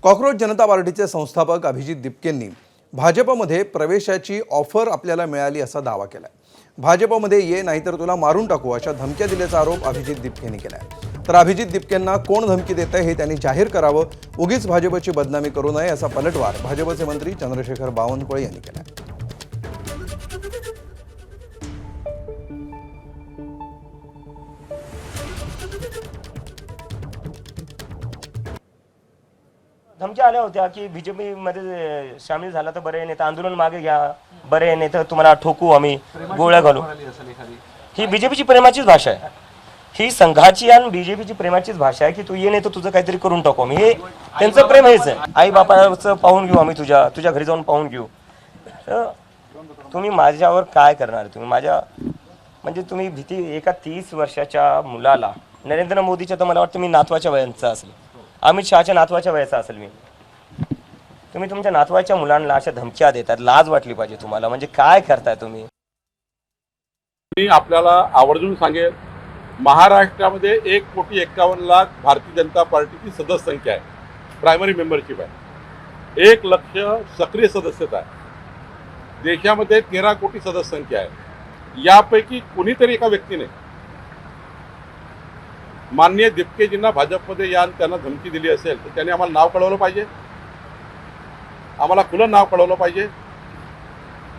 Cockroach जनता पार्टीचे संस्थापक अभिजित दिपकेंनी भाजपमध्ये प्रवेशाची ऑफर आपल्याला मिळाली असा दावा केलाय। भाजपमध्ये ये नाहीतर तुला मारून टाकू अशा धमक्या दिल्याचा आरोप अभिजित दिपकेंनी केलाय। तर अभिजित दिपकेंना कोण धमकी देत आहे हे त्यांनी जाहीर करावं, उगीच भाजपची बदनामी करू नये असा पलटवार भाजपचे मंत्री चंद्रशेखर बावनकुळे यांनी केलाय। धमक्या आल्या होत्या की बीजेपी मध्ये सामील झाला तर बरे, नाही तर आंदोलन मागे घ्या, बरे नाही तर तुम्हाला ठोकू, आम्ही गोळ्या घालू। ही बीजेपीची प्रेमाचीच भाषा आहे, ही संघाची आणि बीजेपीची प्रेमाचीच भाषा आहे की तू ये नाही तर तुझं काहीतरी करून टाकू आम्ही। हे त्यांचं प्रेम हेच आहे, आई बापाचं पाहून घेऊ आम्ही, तुझ्या घरी जाऊन पाहून घेऊ। तर तुम्ही माझ्यावर काय करणार? तुम्ही माझ्या म्हणजे तुम्ही भीती एका 30 वर्षाच्या मुलाला, नरेंद्र मोदीच्या तर मला वाटतं मी नातवाच्या वयांचा असेल, अमित शहाच्या नातवाच्या वयाचा असेल मी, तुम्ही तुमच्या नातवाच्या मुलांना अशा धमक्या देतात, लाज वाटली पाहिजे तुम्हाला। म्हणजे काय करताय तुम्ही? मी आपल्याला आवर्जून सांगेल, महाराष्ट्रामध्ये 1,51,00,000 भारतीय जनता पार्टीची सदस्य संख्या आहे, प्रायमरी मेंबरशिप आहे, 1 लाख सक्रिय सदस्यता आहे। देशामध्ये 13 कोटी सदस्य संख्या आहे। यापैकी कुणीतरी एका व्यक्तीने माननीय दिपकेजींना भाजपमध्ये या त्यांना धमकी दिली असेल तर त्यांनी आम्हाला नाव कळवलं पाहिजे, आम्हाला खुलं नाव कळवलं पाहिजे।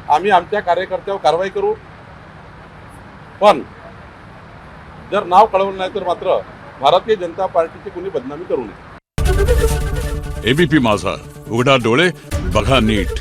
आम्ही आमच्या कार्यकर्त्यावर कारवाई करू, पण जर नाव कळवलं नाही तर मात्र भारतीय जनता पार्टीची कुणी बदनामी करू नये। एबीपी माझा, उघडा डोळे बघा नीट।